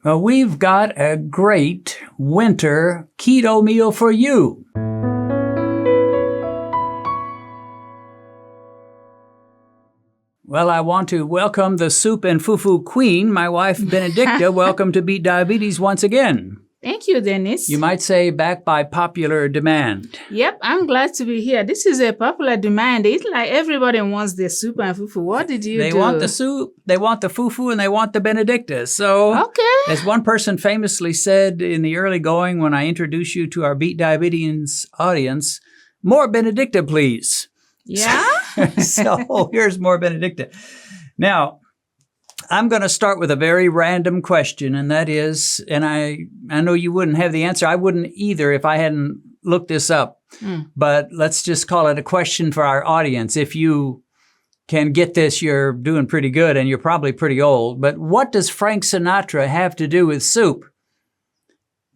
Well, we've got a great winter keto meal for you. Well, I want to welcome the soup and fufu queen, my wife, Benedicta. Welcome to Beat Diabetes once again. Thank you, Dennis. You might say back by popular demand. Yep, I'm glad to be here. This is a popular demand. It's like everybody wants their soup and fufu. What did you do? They want the soup, they want the fufu, and they want the Benedicta. So, okay. As one person famously said in the early going when I introduced you to our Beat Diabetes audience, more Benedicta, please. Yeah? So here's more Benedicta. Now, I'm going to start with a very random question, and that is, and I know you wouldn't have the answer. I wouldn't either if I hadn't looked this up. But let's just call it a question for our audience. If you can get this, you're doing pretty good, and you're probably pretty old. But what does Frank Sinatra have to do with soup?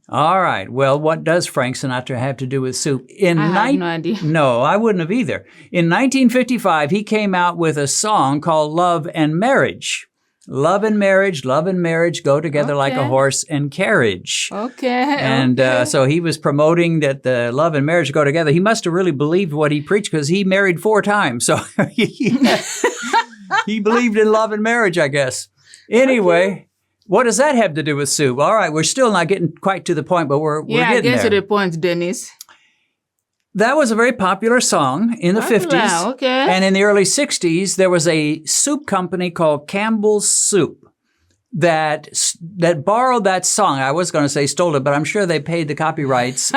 All right. Well, what does Frank Sinatra have to do with soup? I have no idea. No, I wouldn't have either. In 1955, he came out with a song called Love and Marriage. Love and marriage go together like a horse and carriage. Okay. And so he was promoting that the love and marriage go together. He must have really believed what he preached because he married 4 times. So he believed in love and marriage, I guess. Anyway, what does that have to do with soup? All right, we're still not getting quite to the point, but we're getting there. Yeah, get to the point, Dennis. That was a very popular song in the 50s. Okay. And in the early 60s, there was a soup company called Campbell's Soup that borrowed that song. I was going to say stole it, but I'm sure they paid the copyrights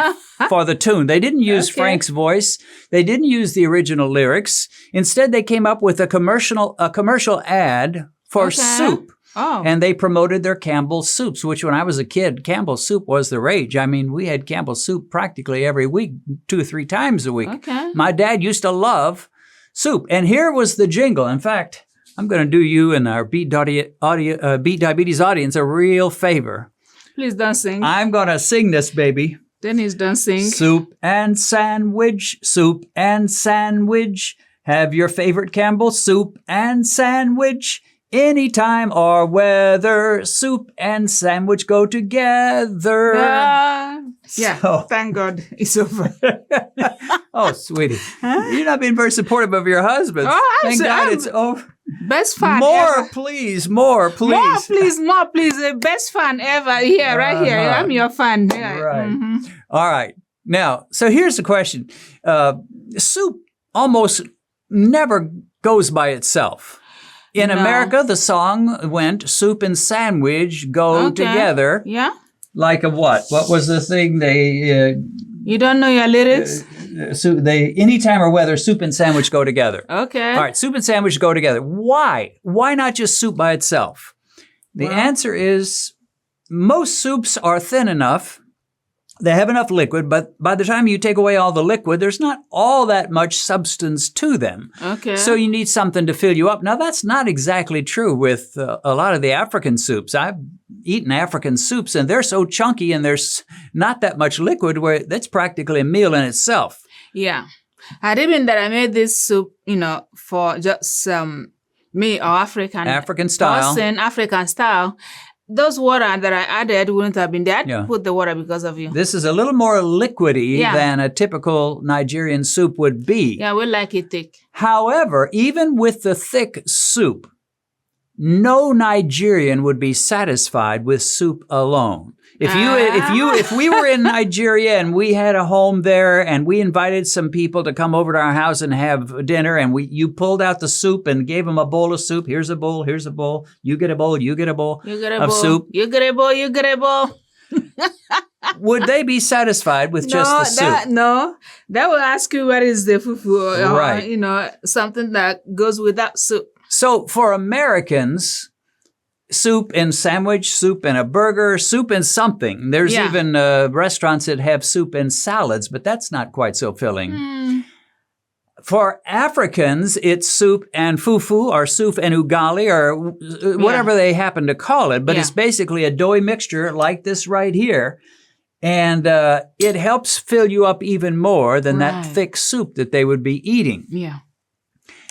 for the tune. They didn't use Frank's voice. They didn't use the original lyrics. Instead, they came up with a commercial ad for soup. Oh. And they promoted their Campbell's soups, which when I was a kid, Campbell's soup was the rage. I mean, we had Campbell's soup practically every week, 2 or 3 times a week. Okay. My dad used to love soup. And here was the jingle. In fact, I'm going to do you and our Beat Diabetes audience a real favor. Please don't sing. I'm going to sing this, baby. Dennis, don't sing. Soup and sandwich, soup and sandwich. Have your favorite Campbell's soup and sandwich. Anytime or weather, soup and sandwich go together. Thank God it's over. Oh, sweetie. You're not being very supportive of your husband. Oh, Thank God it's over. Best fan More, ever. please. More, please. More, please. The best fan ever. Here, right here. I'm your fan. Yeah. Right. All right. Now, so here's the question. Soup almost never goes by itself. In America, the song went, soup and sandwich go together. Yeah. Like a what? What was the thing they... you don't know your lyrics? Anytime or weather, soup and sandwich go together. Okay. All right, soup and sandwich go together. Why? Why not just soup by itself? The answer is most soups are thin enough. They have enough liquid, but by the time you take away all the liquid, there's not all that much substance to them. Okay. So you need something to fill you up. Now, that's not exactly true with a lot of the African soups. I've eaten African soups, and they're so chunky, and there's not that much liquid where that's practically a meal in itself. Yeah. Had it been that I made this soup, for just me or African style. Person, African style, those water that I added wouldn't have been there. I put the water because of you. This is a little more liquidy than a typical Nigerian soup would be. Yeah, we like it thick. However, even with the thick soup, no Nigerian would be satisfied with soup alone. If we were in Nigeria and we had a home there and we invited some people to come over to our house and have dinner and you pulled out the soup and gave them a bowl of soup. Here's a bowl. Here's a bowl. You get a bowl. You get a bowl of soup. You get a bowl. You get a bowl. Would they be satisfied with just the soup? No. That will ask you what is the fufu or, right. Something that goes without soup. So for Americans, soup and sandwich, soup and a burger, soup and something. There's even restaurants that have soup and salads, but that's not quite so filling. For Africans, it's soup and fufu or soup and ugali or whatever they happen to call it, but it's basically a doughy mixture like this right here. And it helps fill you up even more than that thick soup that they would be eating. Yeah.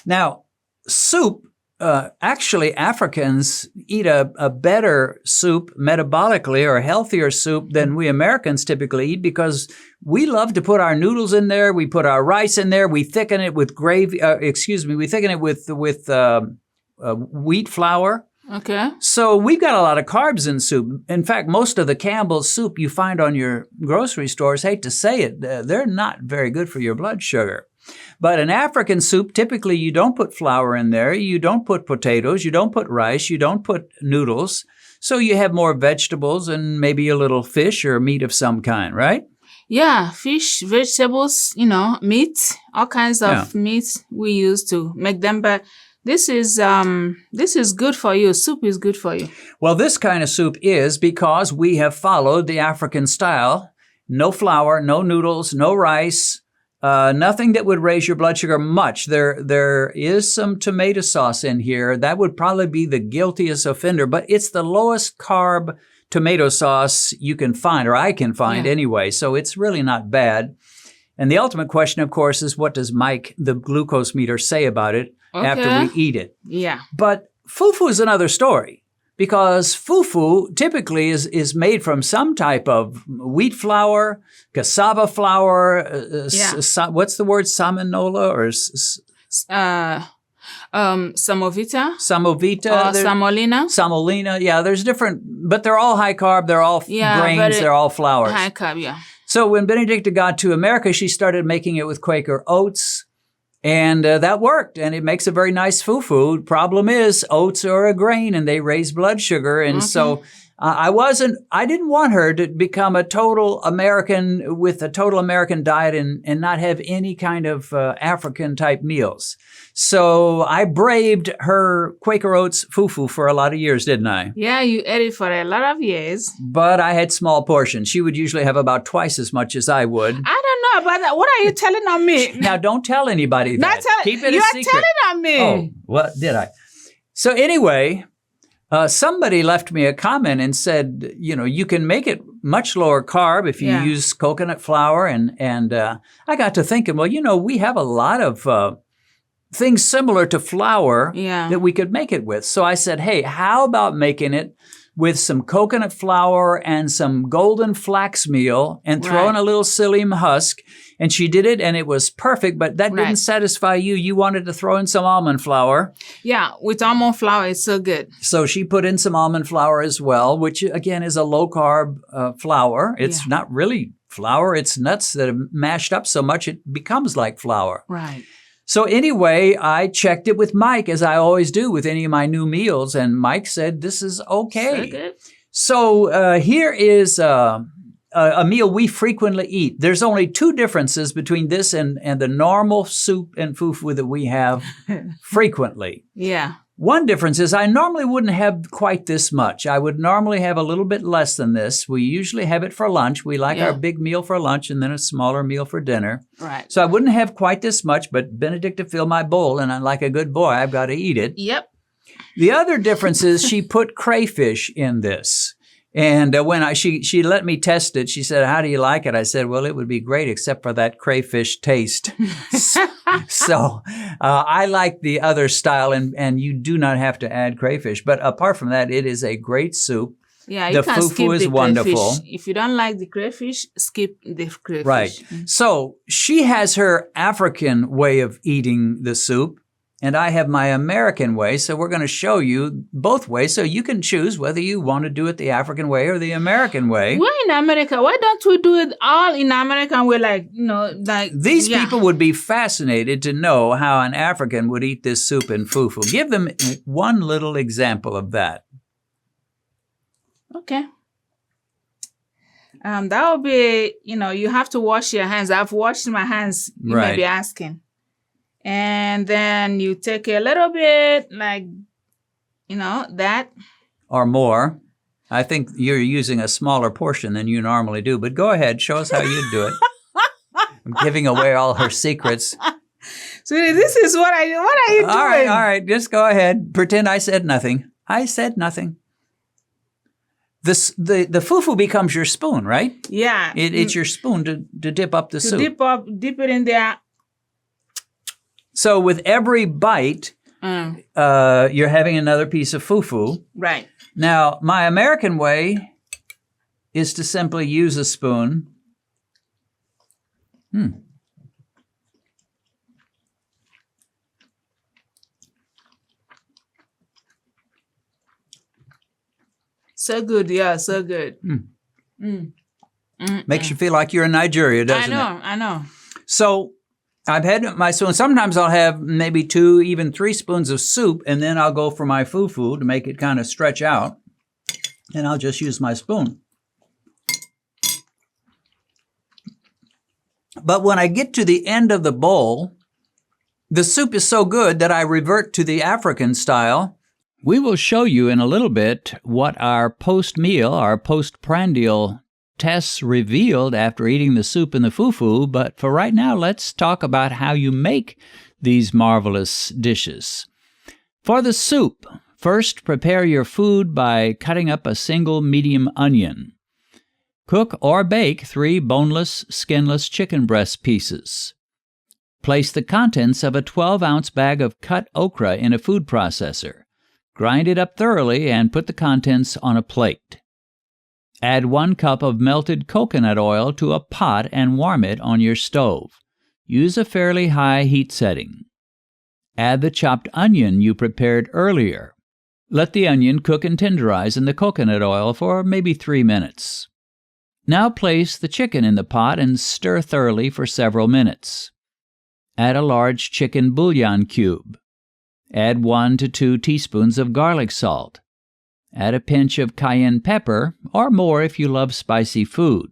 Now, soup actually, Africans eat a better soup metabolically or healthier soup than we Americans typically eat because we love to put our noodles in there. We put our rice in there. We thicken it with gravy. We thicken it with wheat flour. Okay. So we've got a lot of carbs in soup. In fact, most of the Campbell's soup you find on your grocery stores, hate to say it, they're not very good for your blood sugar. But an African soup, typically you don't put flour in there. You don't put potatoes. You don't put rice. You don't put noodles. So you have more vegetables and maybe a little fish or meat of some kind, right? Yeah, fish, vegetables, meat, all kinds of meat we use to make them. But this is good for you. Soup is good for you. Well, this kind of soup is because we have followed the African style. No flour, no noodles, no rice. Nothing that would raise your blood sugar much. There is some tomato sauce in here. That would probably be the guiltiest offender, but it's the lowest carb tomato sauce you can find, or I can find anyway. So it's really not bad. And the ultimate question, of course, is what does Mike, the glucose meter, say about it after we eat it? Yeah. But fufu is another story. Because fufu typically is made from some type of wheat flour, cassava flour, what's the word, salmonella or samovita? Samovita. Or samolina? Samolina, yeah, there's different, but they're all high carb, they're all grains, they're all flours. High carb, yeah. So when Benedicta got to America, she started making it with Quaker oats. And that worked, and it makes a very nice fufu. Problem is, oats are a grain, and they raise blood sugar. And so I didn't want her to become a total American with a total American diet and not have any kind of African-type meals. So I braved her Quaker Oats fufu for a lot of years, didn't I? Yeah, you ate it for a lot of years. But I had small portions. She would usually have about twice as much as I would. I don't know about that. What are you telling on me? Now, don't tell anybody that. Keep it a secret. You're telling on me. Oh, what did I? So anyway, somebody left me a comment and said, you can make it much lower carb if you use coconut flour. And I got to thinking, well, we have a lot of things similar to flour that we could make it with. So I said, hey, how about making it with some coconut flour and some golden flax meal and throw in a little psyllium husk. And she did it, and it was perfect, but that didn't satisfy you. You wanted to throw in some almond flour. Yeah, with almond flour, it's so good. So she put in some almond flour as well, which, again, is a low-carb flour. It's not really flour. It's nuts that are mashed up so much it becomes like flour. Right. So anyway, I checked it with Mike, as I always do with any of my new meals, and Mike said, this is okay. So good. So here is a meal we frequently eat. There's only two differences between this and the normal soup and fufu that we have frequently. Yeah. One difference is I normally wouldn't have quite this much. I would normally have a little bit less than this. We usually have it for lunch. We like our big meal for lunch and then a smaller meal for dinner. Right. So I wouldn't have quite this much, but Benedicta filled my bowl, and I'm like a good boy. I've got to eat it. Yep. The other difference is she put crayfish in this. And when she let me test it, she said, how do you like it? I said, well, it would be great except for that crayfish taste. So I like the other style, and you do not have to add crayfish. But apart from that, it is a great soup. Yeah, you can skip the fufu is wonderful. Crayfish. If you don't like the crayfish, skip the crayfish. Right. So she has her African way of eating the soup, and I have my American way. So we're going to show you both ways so you can choose whether you want to do it the African way or the American way. We're in America. Why don't we do it all in American way? These people would be fascinated to know how an African would eat this soup in fufu. Give them one little example of that. Okay. That would be, you have to wash your hands. I've washed my hands, you may be asking. And then you take a little bit that. Or more. I think you're using a smaller portion than you normally do, but go ahead. Show us how you do it. I'm giving away all her secrets. So this is what are you doing? All right. Just go ahead. Pretend I said nothing. I said nothing. The fufu becomes your spoon, right? Yeah. It's your spoon to dip up the soup. Dip it in there. So with every bite, you're having another piece of fufu. Right. Now, my American way is to simply use a spoon. So good, yeah, so good. Makes you feel like you're in Nigeria, doesn't it? I know. So I've had my spoon. Sometimes I'll have maybe 2, even 3 spoons of soup, and then I'll go for my fufu to make it kind of stretch out, and I'll just use my spoon. But when I get to the end of the bowl, the soup is so good that I revert to the African style. We will show you in a little bit what our post-meal, our postprandial tests revealed after eating the soup and the fufu, but for right now, let's talk about how you make these marvelous dishes. For the soup, first prepare your food by cutting up a single medium onion. Cook or bake 3 boneless, skinless chicken breast pieces. Place the contents of a 12-ounce bag of cut okra in a food processor. Grind it up thoroughly and put the contents on a plate. Add 1 cup of melted coconut oil to a pot and warm it on your stove. Use a fairly high heat setting. Add the chopped onion you prepared earlier. Let the onion cook and tenderize in the coconut oil for maybe 3 minutes. Now place the chicken in the pot and stir thoroughly for several minutes. Add a large chicken bouillon cube. Add 1 to 2 teaspoons of garlic salt. Add a pinch of cayenne pepper, or more if you love spicy food.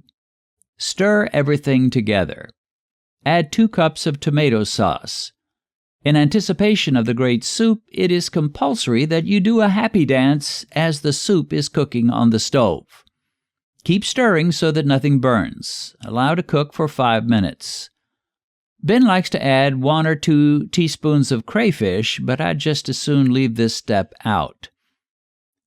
Stir everything together. Add 2 cups of tomato sauce. In anticipation of the great soup, it is compulsory that you do a happy dance as the soup is cooking on the stove. Keep stirring so that nothing burns. Allow to cook for 5 minutes. Ben likes to add 1 or 2 teaspoons of crayfish, but I'd just as soon leave this step out.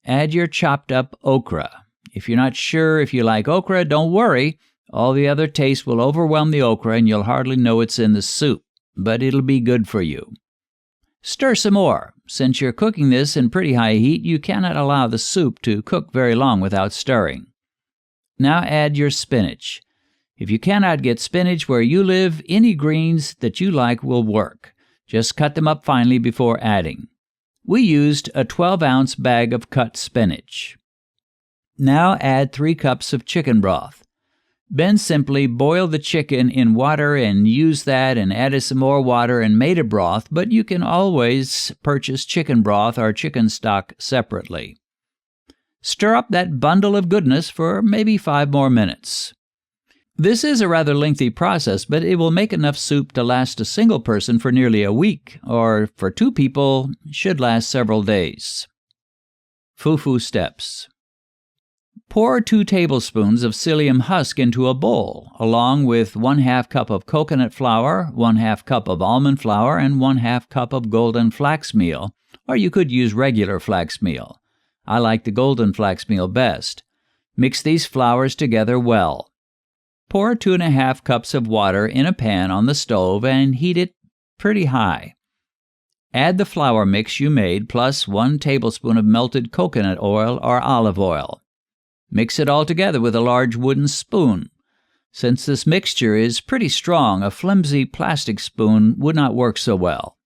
Add your chopped up okra. If you're not sure if you like okra, don't worry. All the other tastes will overwhelm the okra and you'll hardly know it's in the soup, but it'll be good for you. Stir some more. Since you're cooking this in pretty high heat, you cannot allow the soup to cook very long without stirring. Now add your spinach. If you cannot get spinach where you live, any greens that you like will work. Just cut them up finely before adding. We used a 12-ounce bag of cut spinach. Now add 3 cups of chicken broth. Ben simply boiled the chicken in water and used that and added some more water and made a broth, but you can always purchase chicken broth or chicken stock separately. Stir up that bundle of goodness for maybe 5 more minutes. This is a rather lengthy process, but it will make enough soup to last a single person for nearly a week, or for 2 people, should last several days. Fufu steps. Pour 2 tablespoons of psyllium husk into a bowl, along with 1/2 cup of coconut flour, 1/2 cup of almond flour, and 1/2 cup of golden flax meal, or you could use regular flax meal. I like the golden flax meal best. Mix these flours together well. Pour 2½ cups of water in a pan on the stove and heat it pretty high. Add the flour mix you made plus 1 tablespoon of melted coconut oil or olive oil. Mix it all together with a large wooden spoon. Since this mixture is pretty strong, a flimsy plastic spoon would not work so well.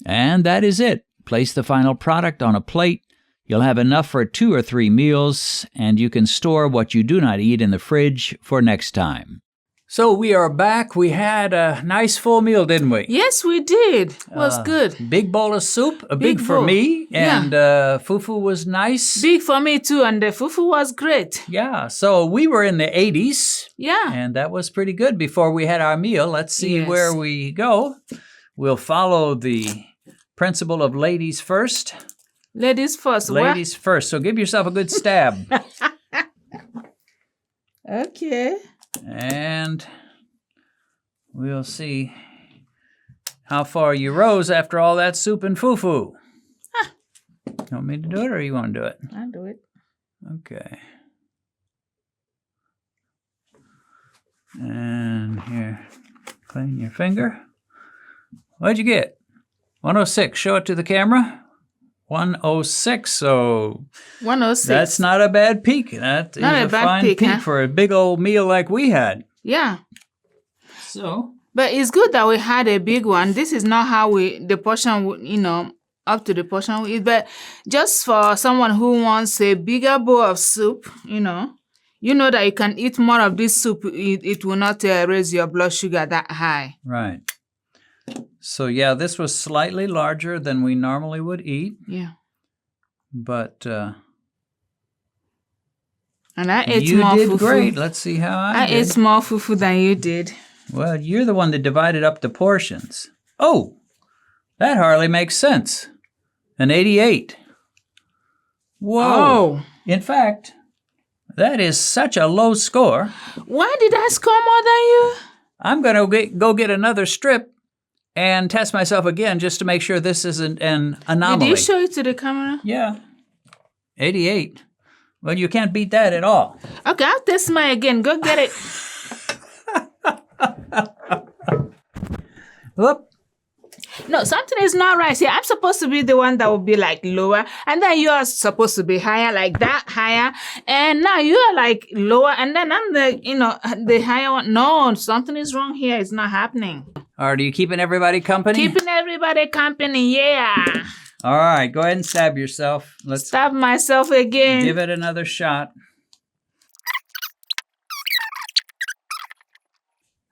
And that is it. Place the final product on a plate. You'll have enough for 2 or 3 meals, and you can store what you do not eat in the fridge for next time. So we are back. We had a nice full meal, didn't we? Yes, we did. It was good. Big bowl of soup, big for bowl. me, and fufu was nice. Big for me too, and the fufu was great. Yeah, so we were in the 80s. Yeah. And that was pretty good before we had our meal. Let's see where we go. We'll follow the principle of ladies first. Ladies first. Ladies first. So give yourself a good stab. Okay. And we'll see how far you rose after all that soup and fufu. You want me to do it or you want to do it? I'll do it. Okay. And here, clean your finger. What'd you get? 106. Show it to the camera. 106. So 106. that's not a bad peak. That is a fine peak huh? for a big old meal like we had. Yeah. So. But it's good that we had a big one. This is not how the portion, up to the portion we eat. But just for someone who wants a bigger bowl of soup, you know that you can eat more of this soup. It will not raise your blood sugar that high. Right. So, yeah, this was slightly larger than we normally would eat. Yeah. But and I ate more fufu. You did great. Let's see how I did. I ate more fufu than you did. Well, you're the one that divided up the portions. Oh, that hardly makes sense. An 88. Whoa. Oh. In fact, that is such a low score. Why did I score more than you? I'm going to go get another strip and test myself again just to make sure this isn't an anomaly. Did you show it to the camera? Yeah. 88. Well, you can't beat that at all. Okay, I'll test mine again. Go get it. Whoop. No, something is not right here. I'm supposed to be the one that will be like lower, and then you are supposed to be higher, like that higher, and now you are like lower, and then I'm the higher one. No, something is wrong here. It's not happening. Are you keeping everybody company? Keeping everybody company, yeah. All right, go ahead and stab yourself. Let's stab myself again. Give it another shot.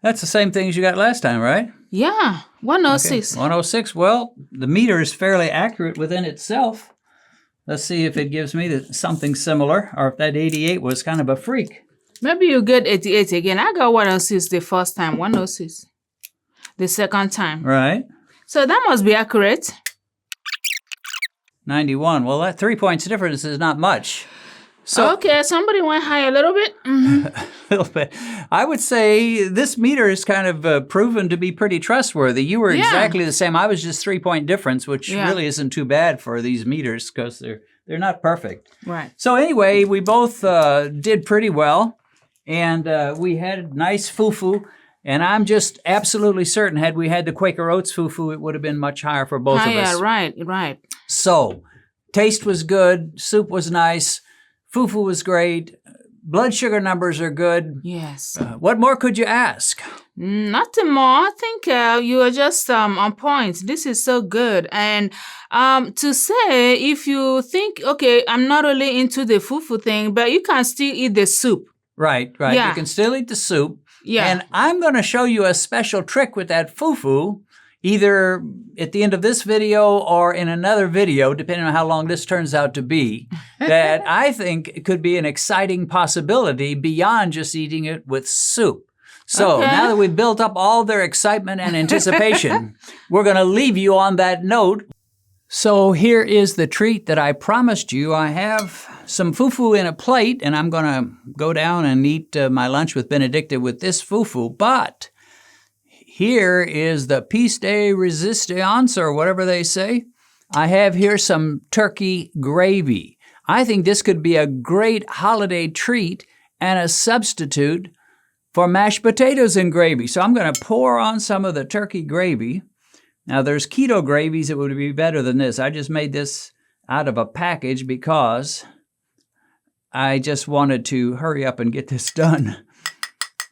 That's the same thing as you got last time, right? Yeah, 106. Okay. 106. Well, the meter is fairly accurate within itself. Let's see if it gives me something similar, or if that 88 was kind of a freak. Maybe you get 88 again. I got 106 the first time, 106 the second time. Right. So that must be accurate. 91. Well, that 3 points difference is not much. So, okay, somebody went high a little bit. Mm-hmm. A little bit. I would say this meter is kind of proven to be pretty trustworthy. You were exactly the same. I was just 3 point difference, which really isn't too bad for these meters because they're not perfect. Right. So anyway, we both did pretty well, and we had nice fufu. And I'm just absolutely certain had we had the Quaker Oats fufu, it would have been much higher for both of us. Right. So, taste was good, soup was nice, fufu was great, blood sugar numbers are good. Yes. What more could you ask? Nothing more. I think you are just on point. This is so good. And to say, if you think, okay, I'm not really into the fufu thing, but you can still eat the soup. Right. Yeah. You can still eat the soup. Yeah. And I'm going to show you a special trick with that fufu, either at the end of this video or in another video, depending on how long this turns out to be, that I think could be an exciting possibility beyond just eating it with soup. So now that we've built up all their excitement and anticipation, we're going to leave you on that note. So here is the treat that I promised you. I have some fufu in a plate, and I'm going to go down and eat my lunch with Benedicta with this fufu. But here is the piece de resistance, or whatever they say. I have here some turkey gravy. I think this could be a great holiday treat and a substitute for mashed potatoes and gravy. So I'm going to pour on some of the turkey gravy. Now, there's keto gravies that would be better than this. I just made this out of a package because I just wanted to hurry up and get this done.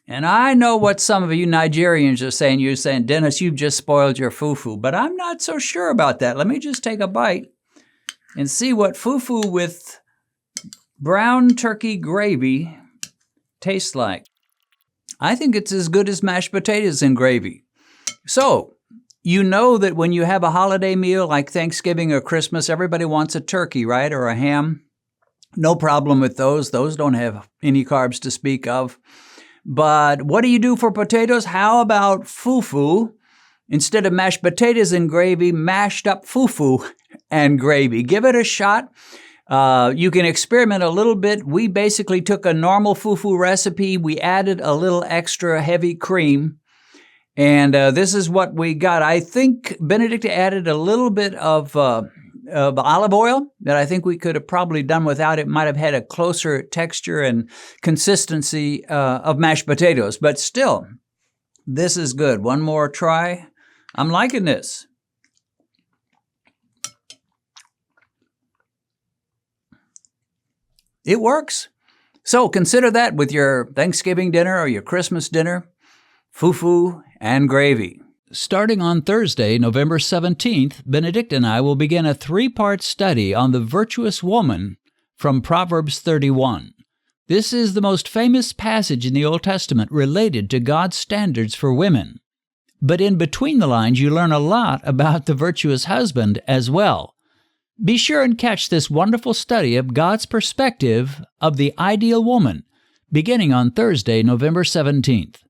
And I know what some of you Nigerians are saying. You're saying, Dennis, you've just spoiled your fufu. But I'm not so sure about that. Let me just take a bite and see what fufu with brown turkey gravy tastes like. I think it's as good as mashed potatoes and gravy. So, you know that when you have a holiday meal like Thanksgiving or Christmas, everybody wants a turkey, right, or a ham. No problem with those. Those don't have any carbs to speak of. But what do you do for potatoes? How about fufu? Instead of mashed potatoes and gravy, mashed up fufu and gravy. Give it a shot. You can experiment a little bit. We basically took a normal fufu recipe. We added a little extra heavy cream. And this is what we got. I think Benedicta added a little bit of olive oil that I think we could have probably done without. It might have had a closer texture and consistency of mashed potatoes. But still, this is good. One more try. I'm liking this. It works. So consider that with your Thanksgiving dinner or your Christmas dinner, fufu and gravy. Starting on Thursday, November 17th, Benedicta and I will begin a 3-part study on the virtuous woman from Proverbs 31. This is the most famous passage in the Old Testament related to God's standards for women. But in between the lines, you learn a lot about the virtuous husband as well. Be sure and catch this wonderful study of God's perspective of the ideal woman, beginning on Thursday, November 17th.